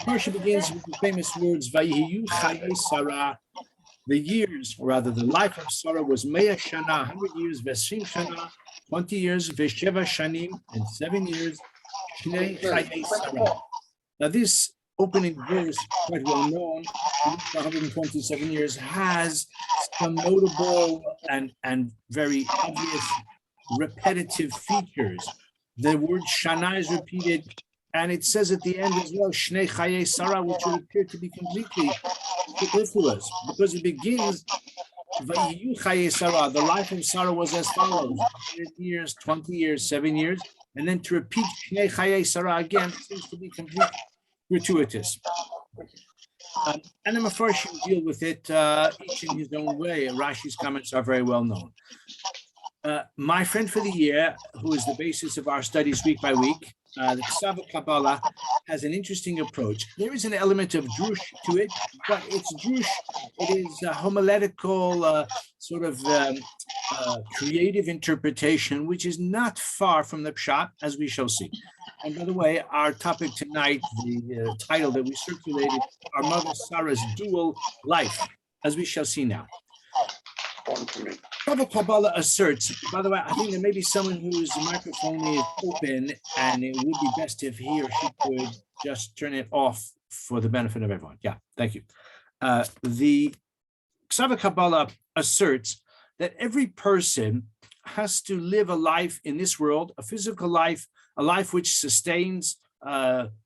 Parasha begins with the famous words, Vayiyu Chayei Sara. The years, or rather the life of Sara was Mea Shana, 100 years, Veshim Shana, 20 years, Vesheva Shanim, and 7 years, Shnei Chayei Sara. Now this opening verse, quite well known, 127 years, has some notable and very obvious repetitive features. The word Shana is repeated, and it says at the end as well, Shnei Chayei Sara, which would appear to be completely superfluous, because it begins, Vayiyu Chayei Sara, the life of Sarah was as follows, 100 years, 20 years, 7 years, and then to repeat Shnei Chayei Sara again seems to be completely gratuitous. And the Mefarshim deal with it each in his own way. Rashi's comments are very well known. My friend for the year, who is the basis of our studies week by week, the ha-Kabbalah, has an interesting approach. There is an element of drush to it, but it's drush. It is a homiletical sort of creative interpretation, which is not far from the pshat, as we shall see. And by the way, our topic tonight, the title that we circulated, our mother Sarah's dual life, as we shall see now. Ha-Kabbalah asserts, by the way, I think there may be someone whose microphone is open, and it would be best if he or she could just turn it off for the benefit of everyone. Yeah, thank you. The ha-Kabbalah asserts that every person has to live a life in this world, a physical life, a life which sustains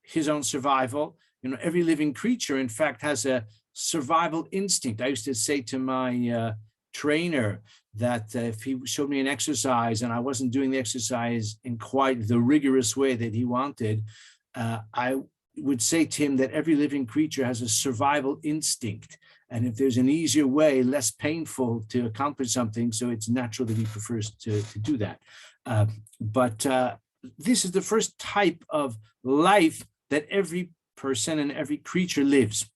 his own survival. You know, every living creature, in fact, has a survival instinct. I used to say to my trainer that if he showed me an exercise and I wasn't doing the exercise in quite the rigorous way that he wanted, I would say to him that every living creature has a survival instinct. And if there's an easier way, less painful to accomplish something, so it's natural that he prefers to do that. But this is the first type of life that every person and every creature lives.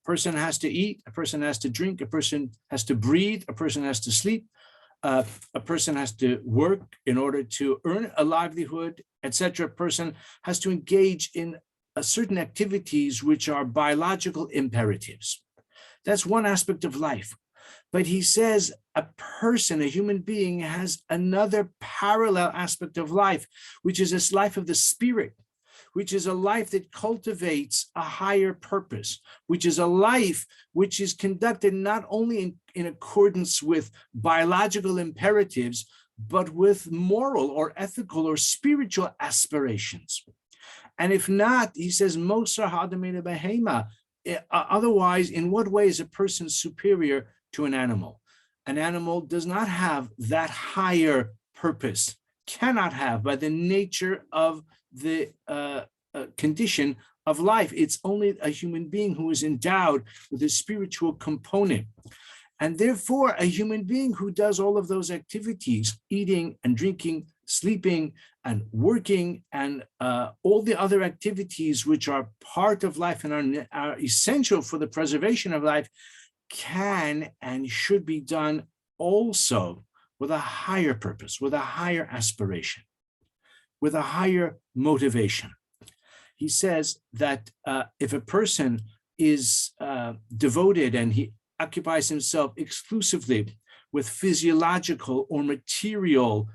A person has to eat, a person has to drink, a person has to breathe, a person has to sleep, a person has to work in order to earn a livelihood, etc. A person has to engage in certain activities which are biological imperatives. That's one aspect of life. But he says a person, a human being, has another parallel aspect of life, which is this life of the spirit, which is a life that cultivates a higher purpose, which is a life which is conducted not only in accordance with biological imperatives, but with moral or ethical or spiritual aspirations. And if not, he says, Mosar ha'adamei lebehema. Otherwise, in what way is a person superior to an animal? An animal does not have that higher purpose, cannot have, by the nature of the condition of life. It's only a human being who is endowed with a spiritual component. And therefore, a human being who does all of those activities, eating and drinking, sleeping and working, and all the other activities which are part of life and are essential for the preservation of life, can and should be done also with a higher purpose, with a higher aspiration, with a higher motivation. He says that if a person is devoted and he occupies himself exclusively with physiological or material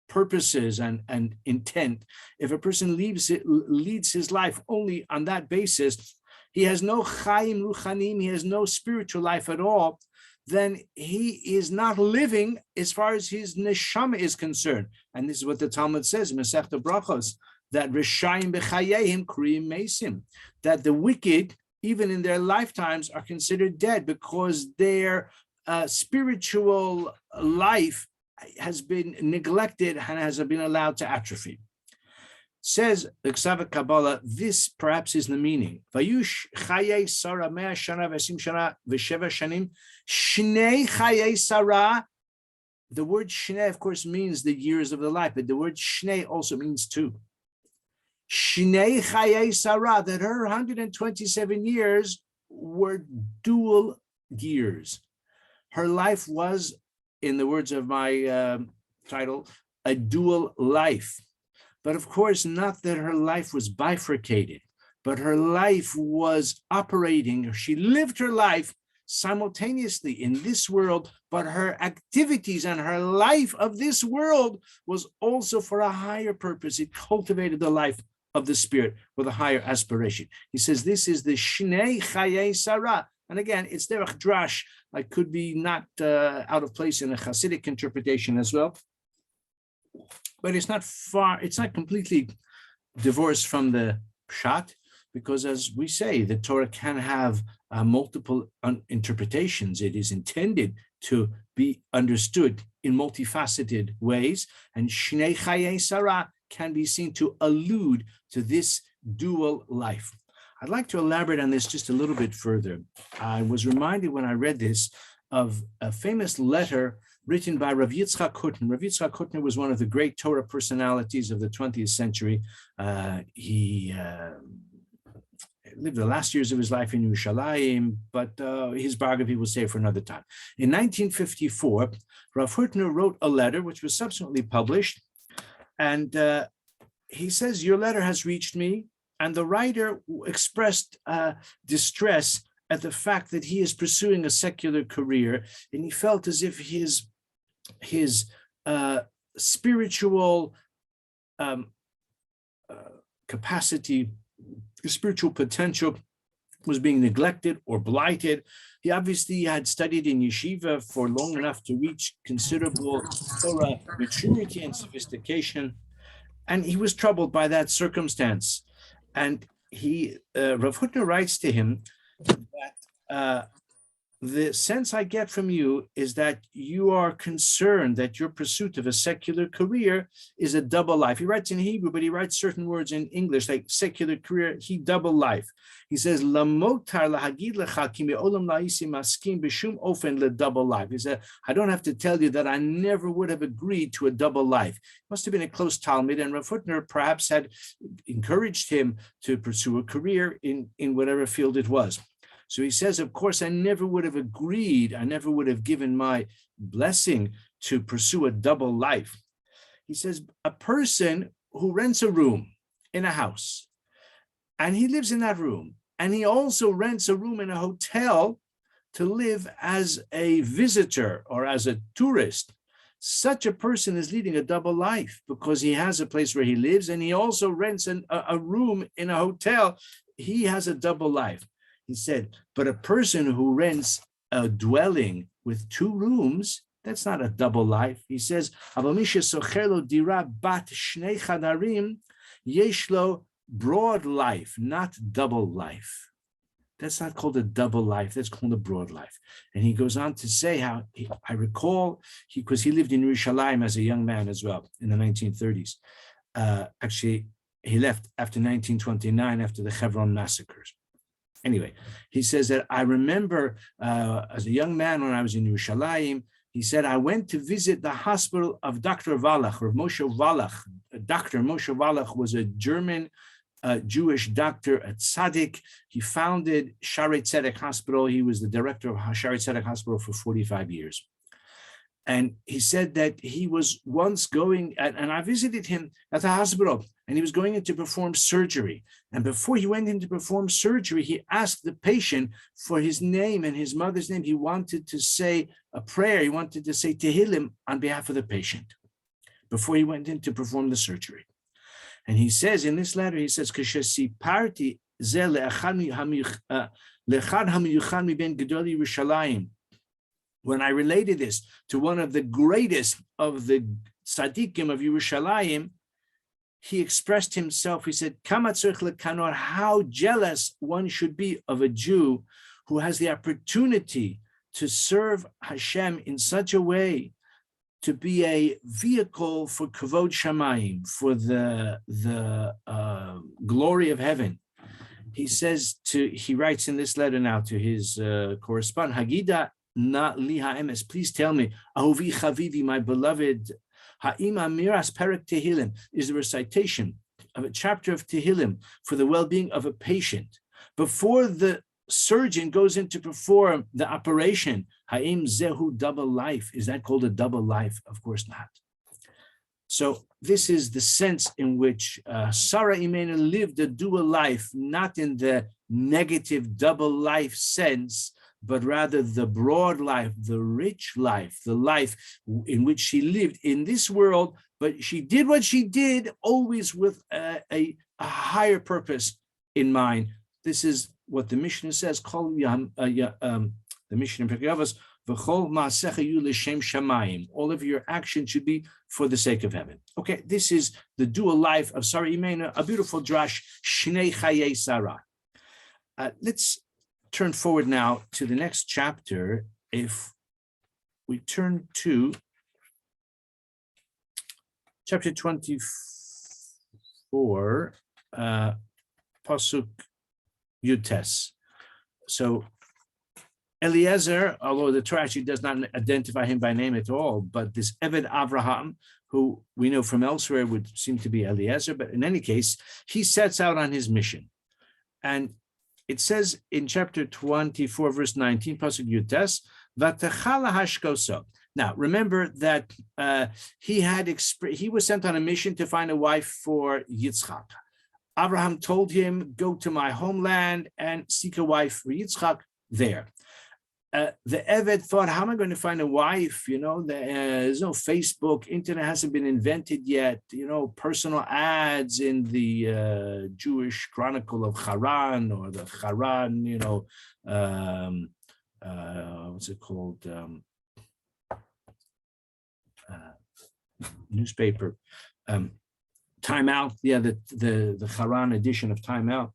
purposes and intent, if a person leads his life only on that basis, he has no chaim ruchanim, he has no spiritual life at all, then he is not living as far as his neshama is concerned. And this is what the Talmud says in Masechta Brachos, that Rishayim b'chayehim kriyim mesim, that the wicked, even in their lifetimes, are considered dead because their spiritual life has been neglected and has been allowed to atrophy. Says the ha-Kabbalah, this perhaps is the meaning. Vayush Chayei Sara mea shana v'esim shana v'sheva shanim shnei Chayei Sara. The word shnei, of course, means the years of the life, but the word shnei also means two. Shnei Chayei Sara, that her 127 years were dual years. Her life was, in the words of my title, a dual life. But of course, not that her life was bifurcated, but her life was operating, or she lived her life simultaneously in this world, but her activities and her life of this world was also for a higher purpose. It cultivated the life of the spirit with a higher aspiration. He says this is the Shnei Chayei Sara. And again, it's derech drash, like could be not out of place in a Hasidic interpretation as well. But it's not completely divorced from the pshat, because as we say, the Torah can have multiple interpretations. It is intended to be understood in multifaceted ways, and Shnei Chayei Sara can be seen to allude to this dual life. I'd like to elaborate on this just a little bit further. I was reminded when I read this of a famous letter written by Rav Yitzchak Hutner. Rav Yitzchak Hutner was one of the great Torah personalities of the 20th century. He lived the last years of his life in Yerushalayim, but his biography will say for another time. In 1954, Rav Hutner wrote a letter which was subsequently published, and he says, "Your letter has reached me," and the writer expressed distress at the fact that he is pursuing a secular career, and he felt as if his spiritual capacity, his spiritual potential was being neglected or blighted. He obviously had studied in yeshiva for long enough to reach considerable Torah maturity and sophistication, and he was troubled by that circumstance. And Rav Hutner writes to him that the sense I get from you is that you are concerned that your pursuit of a secular career is a double life. He writes in Hebrew, but he writes certain words in English, like secular career, double life. He says, "Lamotar lahagid lecha ki me'olam la'isi maskim b'shum ofen ledouble life." He said, I don't have to tell you that I never would have agreed to a double life. It must have been a close Talmud, and Rav Hutner perhaps had encouraged him to pursue a career in whatever field it was. So he says, of course, I never would have agreed, I never would have given my blessing to pursue a double life. He says, a person who rents a room in a house, and he lives in that room, and he also rents a room in a hotel to live as a visitor or as a tourist, such a person is leading a double life because he has a place where he lives, and he also rents a room in a hotel. He has a double life. He said, but a person who rents a dwelling with two rooms, that's not a double life. He says, broad life, not double life. That's not called a double life. That's called a broad life. And he goes on to say how, I recall, because he lived in Yerushalayim as a young man as well in the 1930s. Actually, he left after 1929, after the Hebron massacres. Anyway, he says that I remember as a young man when I was in Yerushalayim, he said, I went to visit the hospital of Dr. Wallach, or Moshe Wallach. Dr. Moshe Wallach was a German Jewish doctor at Tzaddik. He founded Sharei Tzedek Hospital. He was the director of Sharei Tzedek Hospital for 45 years. And he said that he was once going, and I visited him at the hospital, and he was going in to perform surgery. And before he went in to perform surgery, he asked the patient for his name and his mother's name. He wanted to say a prayer. He wanted to say Tehillim on behalf of the patient before he went in to perform the surgery. And he says in this letter, he says, "K'shesiparti zeh le'echad hamiyuchan miben gedolei Yerushalayim." When I related this to one of the greatest of the tzaddikim of Yerushalayim, he expressed himself. He said, "Kama tzarich lekanor," how jealous one should be of a Jew who has the opportunity to serve Hashem in such a way, to be a vehicle for kavod shamayim, for the glory of heaven. He says he writes in this letter now to his correspondent, Hagida na li ha'emes, please tell me, Ahuvi Chavivi, my beloved, ha'im amiras perek Tehillim, is the recitation of a chapter of Tehillim for the well-being of a patient before the surgeon goes in to perform the operation. Ha'im zehu double life, is that called a double life? Of course not. So this is the sense in which Sara Imenu lived a dual life, not in the negative double life sense, but rather the broad life, the rich life, the life in which she lived in this world, but she did what she did always with a higher purpose in mind. This is what the Mishnah says, the Mishnah in Pirkei Avos, all of your actions should be for the sake of heaven. Okay, this is the dual life of Sara Imenu, a beautiful drash, Shnei Chayei Sara. Let's turn forward now to the next chapter. If we turn to chapter 24, Pasuk Yutes. So Eliezer, although the Torah actually does not identify him by name at all, but this Eved Avraham, who we know from elsewhere would seem to be Eliezer, but in any case, he sets out on his mission. And it says in chapter 24, verse 19, Pasuk Yutes, Vatechala hashkoso. Now, remember that he was sent on a mission to find a wife for Yitzchak. Abraham told him, go to my homeland and seek a wife for Yitzchak there. The Eved thought, how am I going to find a wife? There's no Facebook, internet hasn't been invented yet. Personal ads in the Jewish Chronicle of Haran or the Haran, what's it called? Newspaper. Time Out, the Haran edition of Time Out.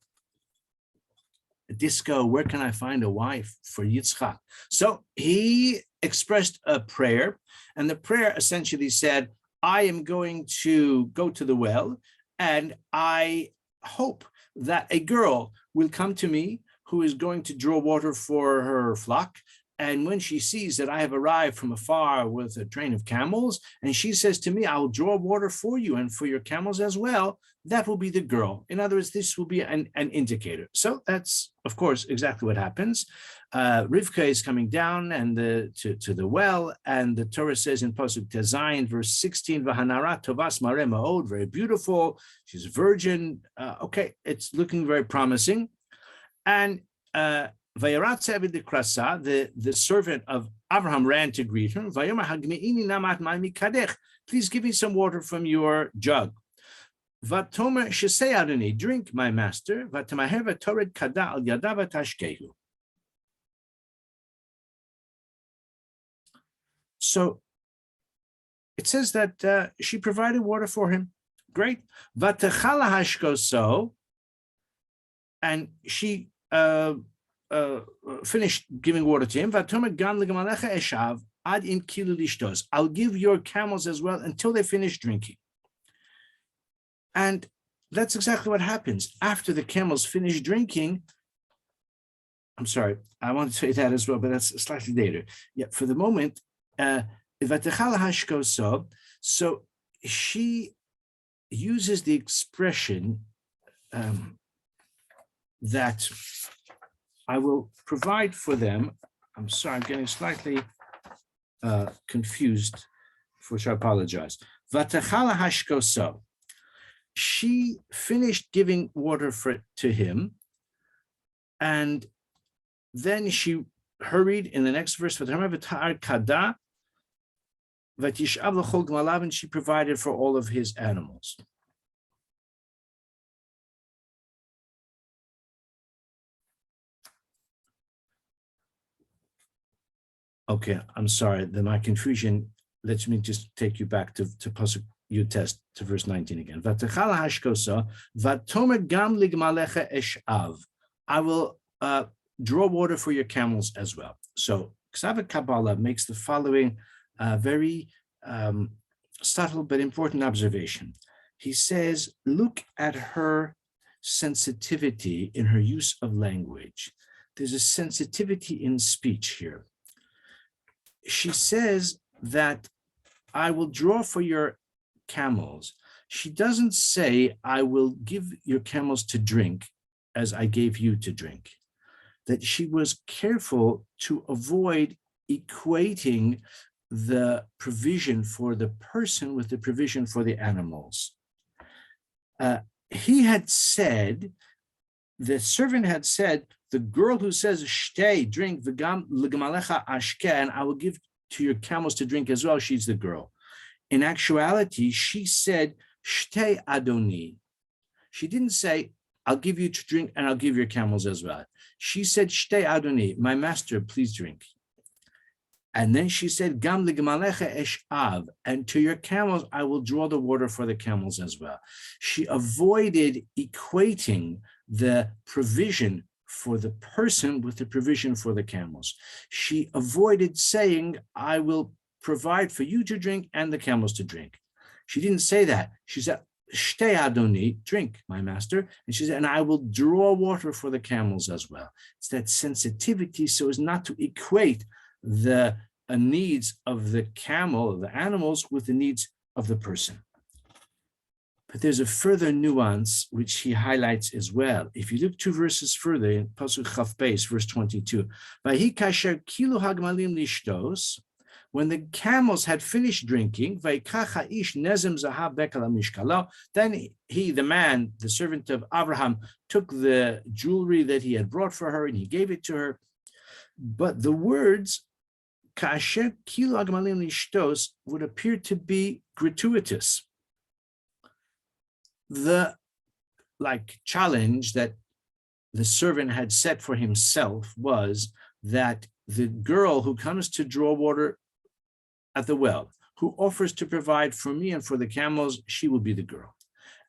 Disco, where can I find a wife for Yitzchak? So he expressed a prayer, and the prayer essentially said, I am going to go to the well, and I hope that a girl will come to me who is going to draw water for her flock. And when she sees that I have arrived from afar with a train of camels, and she says to me, I'll draw water for you and for your camels as well, that will be the girl. In other words, this will be an indicator. So that's, of course, exactly what happens. Rivka is coming down and to the well, and the Torah says in Pasuk Tezayin, verse 16, V'hanara tovas mareh ma'od, very beautiful. She's a virgin. Okay, it's looking very promising. And the servant of Abraham ran to greet him. Please give me some water from your jug. Drink, my master. So it says that she provided water for him. Great. And she finished giving water to him. I'll give your camels as well until they finish drinking. And that's exactly what happens. After the camels finish drinking, I'm sorry, I want to say that as well, but that's slightly later. Yeah, for the moment, so she uses the expression that I will provide for them. I'm sorry, I'm getting slightly confused, for which I apologize. Vatechala hashkoso. She finished giving water to him, and then she hurried in the next verse, and she provided for all of his animals. Okay, I'm sorry, my confusion. Let me just take you back to Pasuk Yutes, to verse 19 again. I will draw water for your camels as well. So ha-Kabbalah makes the following very subtle but important observation. He says, look at her sensitivity in her use of language. There's a sensitivity in speech here. She says that I will draw for your camels. She doesn't say, I will give your camels to drink as I gave you to drink. That she was careful to avoid equating the provision for the person with the provision for the animals. He had said, the servant had said, the girl who says, "Shtei, drink, v'gam l'gamalecha ashke," and I will give to your camels to drink as well, she's the girl. In actuality, she said, "Shtei Adoni." She didn't say, "I'll give you to drink and I'll give your camels as well." She said, "Shtei Adoni, my master, please drink." And then she said, "Gam l'gamalecha eshav," and to your camels, I will draw the water for the camels as well. She avoided equating the provision for the person with the provision for the camels. She avoided saying, "I will provide for you to drink and the camels to drink." She didn't say that. She said, "Shtei Adoni, drink, my master." And she said, "And I will draw water for the camels as well." It's that sensitivity so as not to equate the needs of the camel, of the animals, with the needs of the person. But there's a further nuance which he highlights as well. If you look 2 verses further in Pasuk Chaf Beis, verse 22, "Vahi kasher kilu hagmalim lishtos," when the camels had finished drinking, then he, the man, the servant of Abraham, took the jewelry that he had brought for her and he gave it to her. But the words kasher kilu hagmalim lishtos would appear to be gratuitous. The challenge that the servant had set for himself was that the girl who comes to draw water at the well, who offers to provide for me and for the camels, she will be the girl.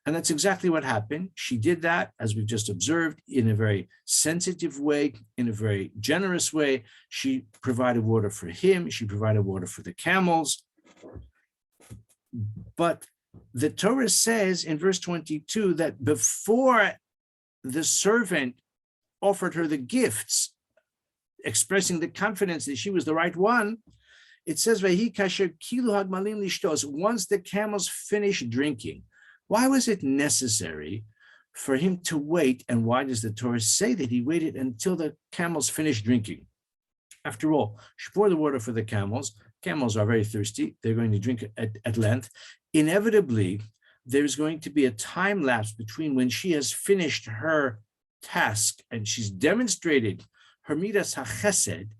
And that's exactly what happened. She did that, as we've just observed, in a very sensitive way, in a very generous way. She provided water for him. She provided water for the camels. But the Torah says in verse 22 that before the servant offered her the gifts, expressing the confidence that she was the right one, it says, "Vahi kasher kilu hagmalim lishtos," once the camels finished drinking. Why was it necessary for him to wait? And why does the Torah say that he waited until the camels finished drinking? After all, she poured the water for the camels. Camels are very thirsty. They're going to drink at length. Inevitably, there's going to be a time lapse between when she has finished her task and she's demonstrated her midas hachesed,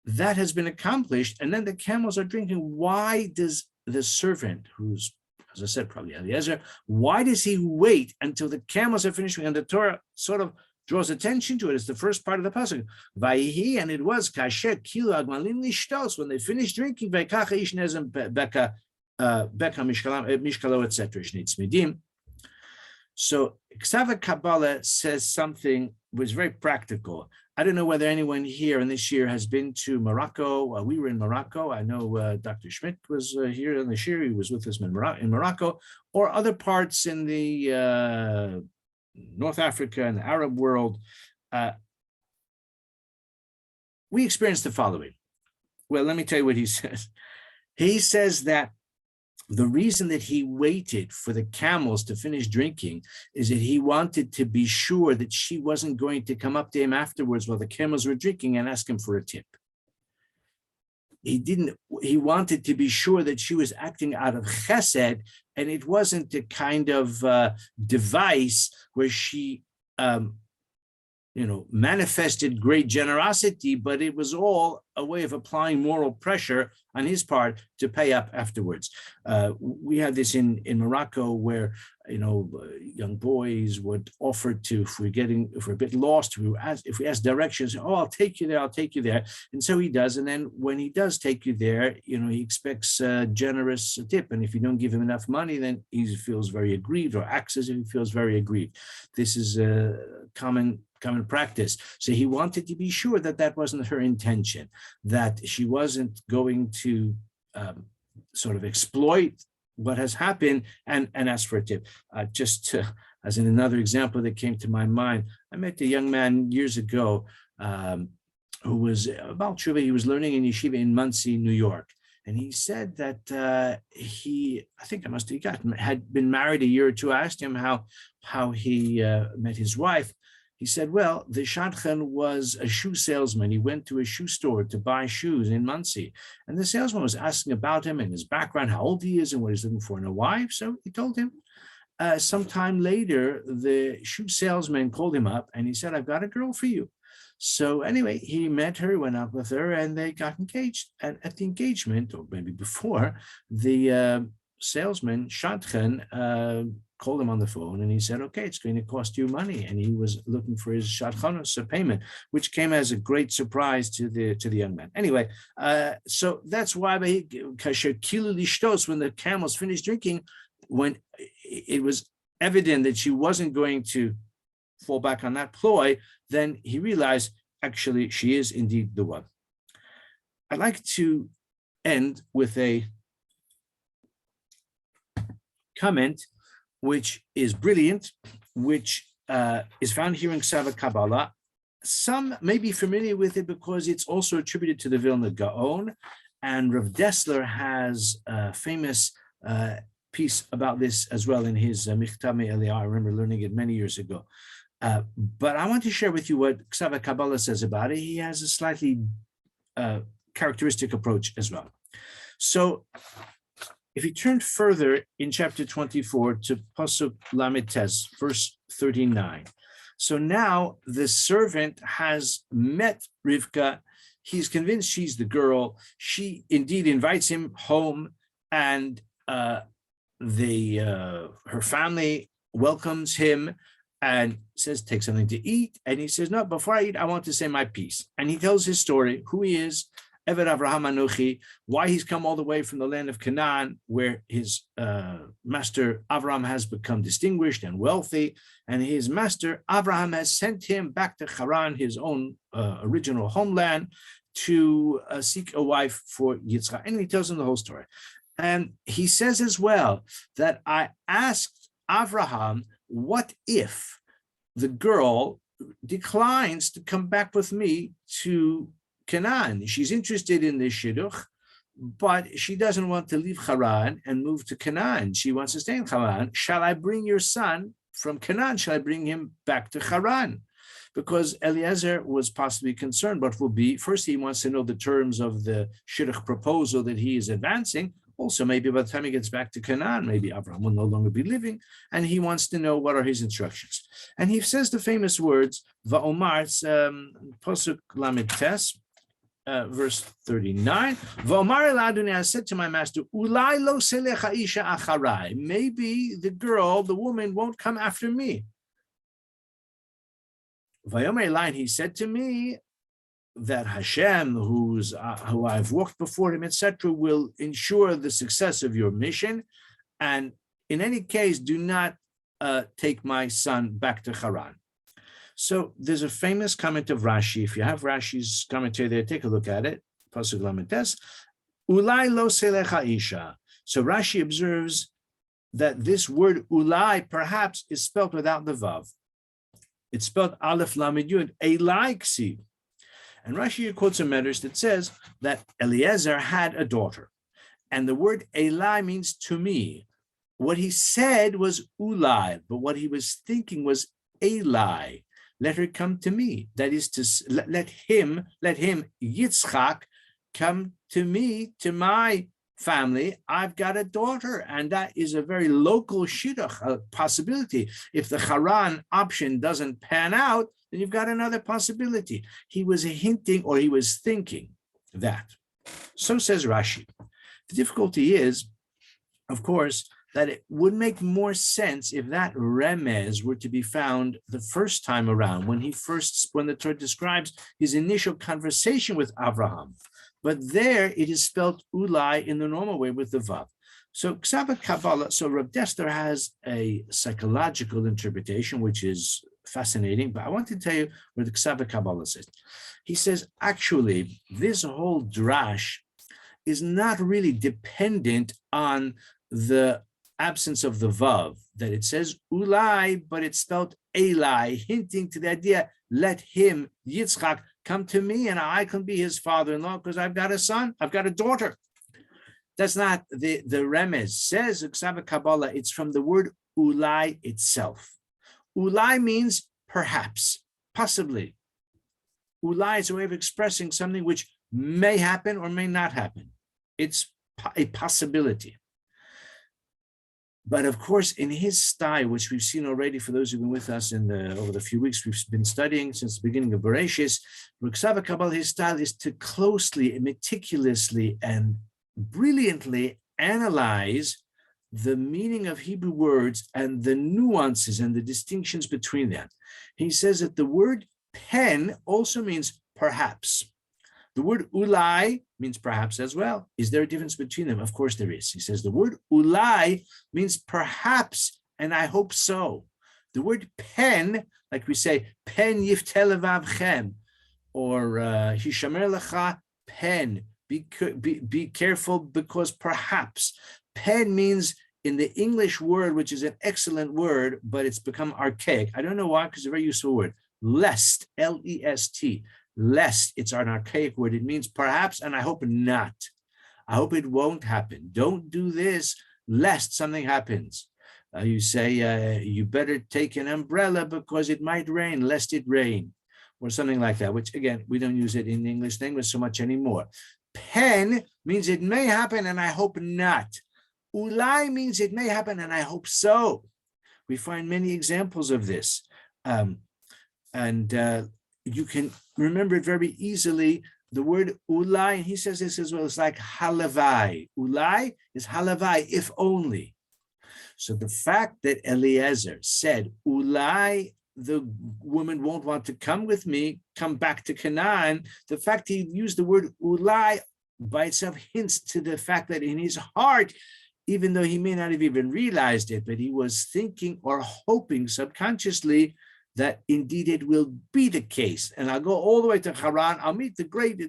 that has been accomplished, and then the camels are drinking. Why does the servant, who's, as I said, probably Eliezer, why does he wait until the camels are finished? And the Torah sort of draws attention to it. It's the first part of the pasuk. Vayihi, and it was kasher kilu agmalim lishtos, when they finished drinking. Vaykacha ish nezem beka mishkalo, etc. Shnitzmidim. So ha-Kabbalah says something which is very practical. I don't know whether anyone here in this year has been to Morocco. We were in Morocco. I know Dr. Schmidt was here in the year. He was with us in Morocco, or other parts in the North Africa and the Arab world. We experienced the following. Well, let me tell you what he says. He says that the reason that he waited for the camels to finish drinking is that he wanted to be sure that she wasn't going to come up to him afterwards while the camels were drinking and ask him for a tip. He wanted to be sure that she was acting out of chesed, and it wasn't a kind of device where she manifested great generosity, but it was all a way of applying moral pressure on his part to pay up afterwards. We had this in Morocco where, young boys would offer to, if we're a bit lost, if we ask directions, "Oh, I'll take you there. And so he does. And then when he does take you there, he expects a generous tip. And if you don't give him enough money, then he feels very aggrieved, or acts as if he feels very aggrieved. This is a common practice. So he wanted to be sure that that wasn't her intention, that she wasn't going to sort of exploit what has happened and ask for a tip. As in another example that came to my mind, I met a young man years ago who was about Tshuva. He was learning in yeshiva in Monsey, New York. And he said that had been married a year or two. I asked him how he met his wife. He said, well, the shadchan was a shoe salesman. He went to a shoe store to buy shoes in Monsey. And the salesman was asking about him and his background, how old he is and what he's looking for in a wife. So he told him. Sometime later, the shoe salesman called him up and he said, I've got a girl for you. So anyway, he met her, went out with her, and they got engaged. And at the engagement, or maybe before, the salesman, shadchan, called him on the phone and he said, okay, it's going to cost you money. And he was looking for his shadchanos payment, which came as a great surprise to the young man. Anyway, so that's why when the camels finished drinking, when it was evident that she wasn't going to fall back on that ploy, then he realized, actually, she is indeed the one. I'd like to end with a comment which is brilliant, which is found here in ve-ha-Kabbalah. Some may be familiar with it because it's also attributed to the Vilna Gaon, and Rav Dessler has a famous piece about this as well in his Michtav Me'Eliyahu. I remember learning it many years ago. But I want to share with you what ve-ha-Kabbalah says about it. He has a slightly characteristic approach as well. So if you turn further in chapter 24 to Pasuk Lamed Tes, verse 39. So now the servant has met Rivka. He's convinced she's the girl. She indeed invites him home, and her family welcomes him and says, take something to eat. And he says, no, before I eat, I want to say my piece. And he tells his story, who he is, Eved Avraham Anochi, why he's come all the way from the land of Canaan, where his master Avraham has become distinguished and wealthy, and his master Avraham has sent him back to Haran, his own original homeland, to seek a wife for Yitzchak. And he tells him the whole story. And he says as well that I asked Avraham, what if the girl declines to come back with me to Canaan? She's interested in the shidduch, but she doesn't want to leave Haran and move to Canaan. She wants to stay in Haran. Shall I bring your son from Canaan? Shall I bring him back to Haran? Because Eliezer was possibly concerned what will be. First, he wants to know the terms of the shidduch proposal that he is advancing. Also, maybe by the time he gets back to Canaan, maybe Abraham will no longer be living, and he wants to know what are his instructions. And he says the famous words, Va'omar, Pasuk Lamed Tes, verse 39. Va'omar el Adonai, I said to my master, Ulai lo selecha isha acharai. Maybe the girl, the woman, won't come after me. Vayomer Elai, he said to me, that Hashem, who I've walked before him, etc., will ensure the success of your mission. And in any case, do not take my son back to Haran. So there's a famous comment of Rashi. If you have Rashi's commentary there, take a look at it. Pasuk Lamed Tes. Ulai lo selecha isha. So Rashi observes that this word ulai perhaps is spelled without the vav. It's spelled Aleph Lamed Yud, Elai ksiv. And Rashi quotes a medrash that says that Eliezer had a daughter. And the word Elai means to me. What he said was Ulai, but what he was thinking was Elai. Let her come to me. That is to let him, Yitzchak, come to me, to my family. I've got a daughter. And that is a very local shidduch, a possibility. If the Haran option doesn't pan out, then you've got another possibility. He was hinting, or he was thinking that. So says Rashi. The difficulty is, of course, that it would make more sense if that remez were to be found the first time around, when the Torah describes his initial conversation with Abraham. But there it is spelled ulai in the normal way with the vav. So ve-ha-Kabbalah, so Rav Dessler has a psychological interpretation, which is fascinating, but I want to tell you what the ve-ha-Kabbalah says. He says, actually, this whole drash is not really dependent on the absence of the vav, that it says ulai, but it's spelled elai, hinting to the idea, let him, Yitzchak, come to me and I can be his father-in-law because I've got a son, I've got a daughter. That's not the remez. Says ve-ha-Kabbalah, it's from the word ulai itself. Ulai means perhaps. possibly. Ulai is a way of expressing something which may happen or may not happen. It's a possibility. But of course, in his style, which we've seen already for those who've been with us over the few weeks we've been studying since the beginning of Bereshis, ve-ha-Kabbalah, his style is to closely, meticulously, and brilliantly analyze the meaning of Hebrew words and the nuances and the distinctions between them. He says that the word pen also means perhaps. The word ulai means perhaps as well. Is there a difference between them? Of course there is. He says the word ulai means perhaps, and I hope so. The word pen, like we say, pen yiftel levavchem, or hishamer lecha pen, be careful because perhaps. Pen means in the English word, which is an excellent word, but it's become archaic. I don't know why, because it's a very useful word. Lest, L-E-S-T. Lest, it's an archaic word. It means perhaps, and I hope not. I hope it won't happen. Don't do this, lest something happens. You say, you better take an umbrella because it might rain, lest it rain, or something like that, which again, we don't use it in the English language so much anymore. Pen means it may happen, and I hope not. Ulai means it may happen, and I hope so. We find many examples of this. You can remember it very easily. The word ulai, and he says this as well, it's like halavai. Ulai is halavai, if only. So the fact that Eliezer said, ulai, the woman won't want to come with me, come back to Canaan, the fact he used the word ulai by itself hints to the fact that in his heart, even though he may not have even realized it, but he was thinking or hoping subconsciously that indeed it will be the case. And I'll go all the way to Haran. I'll meet the great,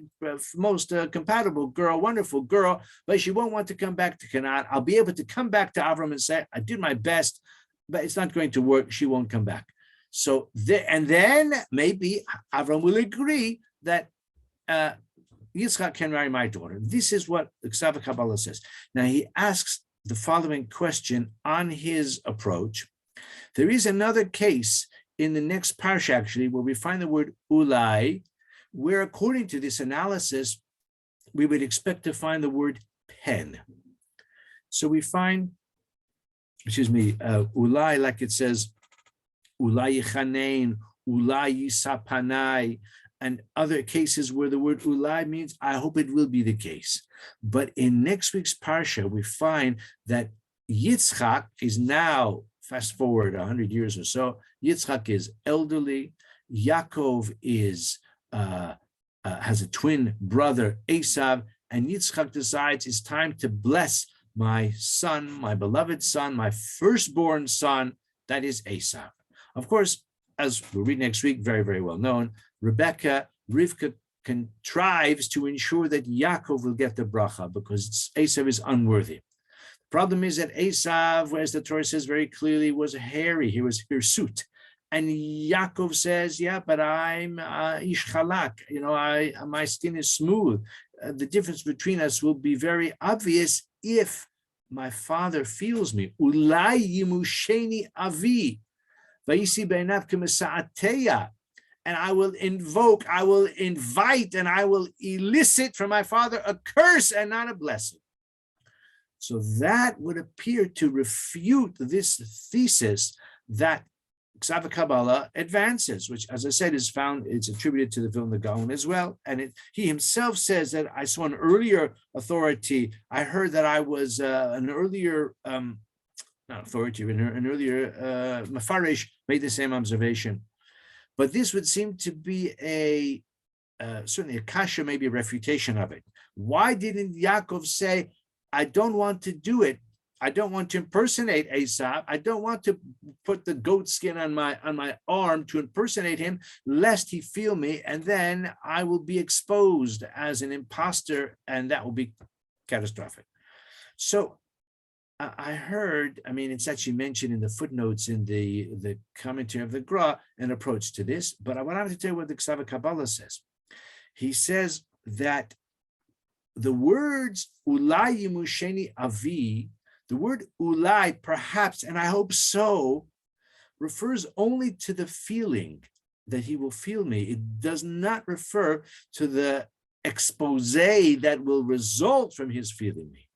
most compatible girl, wonderful girl, but she won't want to come back to Canaan. I'll be able to come back to Avram and say, I did my best, but it's not going to work. She won't come back. So, and then maybe Avram will agree that Yitzchak can marry my daughter. This is what the ve-ha-Kabbalah says. Now, he asks the following question on his approach. There is another case in the next Parasha, actually, where we find the word ulai, where according to this analysis, we would expect to find the word pen. So we find, ulai, like it says, ulai yichanein, ulai yisapanai, and other cases where the word ulai means, I hope it will be the case. But in next week's Parsha, we find that Yitzchak is now, fast forward 100 years or so, Yitzchak is elderly. Yaakov is has a twin brother, Esav, and Yitzchak decides it's time to bless my son, my beloved son, my firstborn son, that is Esav. Of course, as we'll read next week, very, very well known, Rivka contrives to ensure that Yaakov will get the bracha because Esav is unworthy. Problem is that Esav, as the Torah says very clearly, was hairy. He was hirsute. And Yaakov says, yeah, but I'm ish chalak. My skin is smooth. The difference between us will be very obvious if my father feels me. Ulai yimusheni avi, vayisi be'enav k'mesa'ateya. And I will invoke, I will invite, and I will elicit from my father a curse and not a blessing. So that would appear to refute this thesis that ve-ha-Kabbalah advances, which, as I said, is found, it's attributed to the Vilna Gaon as well. And he himself says that I saw an earlier authority. I heard that I was an earlier, not authority, an earlier Mefarish made the same observation. But this would seem to be certainly a kasha, maybe a refutation of it. Why didn't Yaakov say, I don't want to do it. I don't want to impersonate Esav. I don't want to put the goat skin on my arm to impersonate him, lest he feel me, and then I will be exposed as an imposter, and that will be catastrophic. So I heard, it's actually mentioned in the footnotes in the commentary of the Gra, an approach to this, but I wanted to tell you what the ve-ha-Kabbalah says. He says that the words ulai yimusheni avi, the word ulai, perhaps, and I hope so, refers only to the feeling that he will feel me. It does not refer to the expose that will result from his feeling me.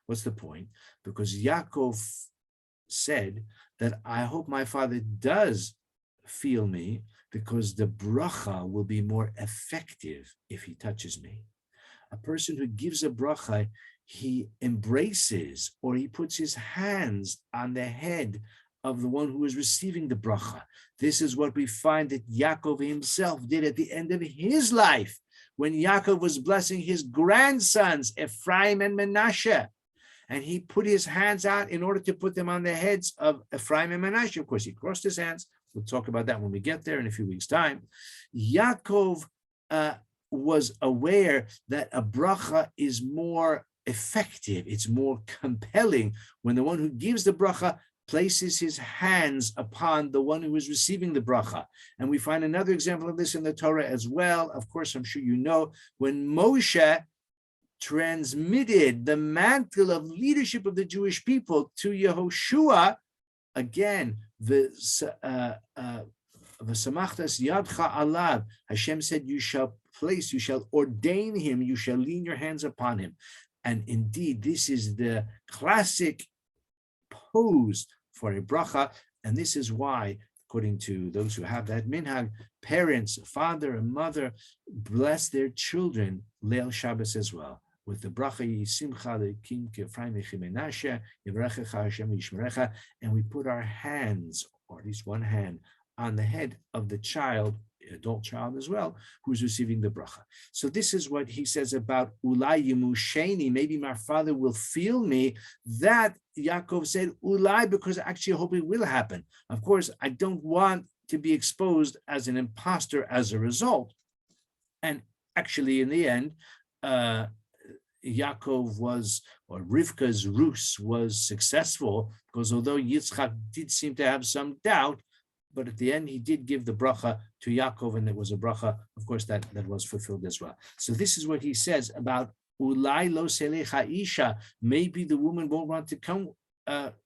What's the point? Because Yaakov said that I hope my father does feel me, because the bracha will be more effective if he touches me. A person who gives a bracha, he embraces or he puts his hands on the head of the one who is receiving the bracha. This is what we find that Yaakov himself did at the end of his life, when Yaakov was blessing his grandsons, Ephraim and Menashe. And he put his hands out in order to put them on the heads of Ephraim and Menashe. Of course, he crossed his hands. We'll talk about that when we get there in a few weeks' time. Yaakov was aware that a bracha is more effective, it's more compelling when the one who gives the bracha places his hands upon the one who is receiving the bracha. And we find another example of this in the Torah as well. Of course, I'm sure you know, when Moshe transmitted the mantle of leadership of the Jewish people to Yehoshua, again, the V'samachtas yadcha alav, Hashem said, you shall ordain him, you shall lean your hands upon him. And indeed, this is the classic pose for a bracha, and this is why, according to those who have that minhag, parents, father and mother, bless their children Leil Shabbos as well, with the bracha Yisimcha lekim Ephraim Menashe Yivrechecha Hashem Yishmerecha, and we put our hands, or at least one hand, on the head of the child, adult child as well, who's receiving the bracha. So this is what he says about Ulai Yimusheni, maybe my father will feel me. That Yaakov said Ulai, because actually I hope it will happen. Of course, I don't want to be exposed as an imposter as a result. And actually, in the end, Yaakov was, or Rivka's ruse was successful, because although Yitzchak did seem to have some doubt, but at the end, he did give the bracha to Yaakov, and it was a bracha, of course, that was fulfilled as well. So this is what he says about Ulai lo selecha isha. Maybe the woman won't want to come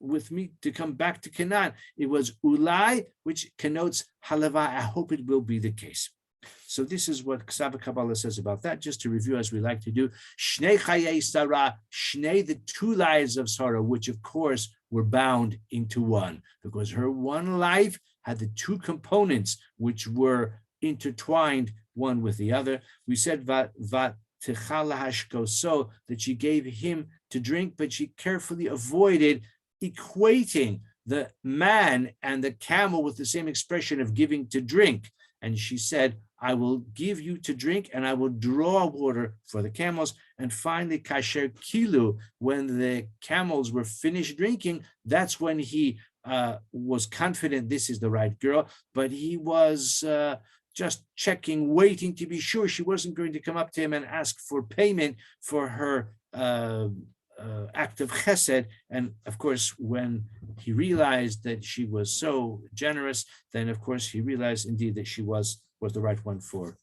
with me, to come back to Canaan. It was Ulai, which connotes halava. I hope it will be the case. So this is what ha-Kabbalah says about that. Just to review, as we like to do, Shnei Chayei Sara, Shnei, the two lives of Sara, which of course were bound into one, because her one life had the two components which were intertwined one with the other. We said so that she gave him to drink, but she carefully avoided equating the man and the camel with the same expression of giving to drink. And she said, I will give you to drink and I will draw water for the camels. And finally, kasher kilu, when the camels were finished drinking, that's when he was confident this is the right girl, but he was just checking, waiting to be sure she wasn't going to come up to him and ask for payment for her act of chesed. And of course, when he realized that she was so generous, then of course he realized indeed that she was the right one for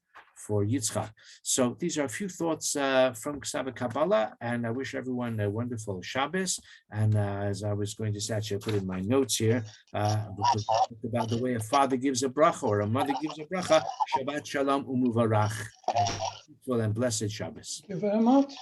Yitzchak. So these are a few thoughts from ha-Kabbalah, and I wish everyone a wonderful Shabbos. And as I was going to say, actually I put in my notes here, because about the way a father gives a bracha or a mother gives a bracha, Shabbat Shalom Umuvarach. Well, and blessed Shabbos. Thank you very much.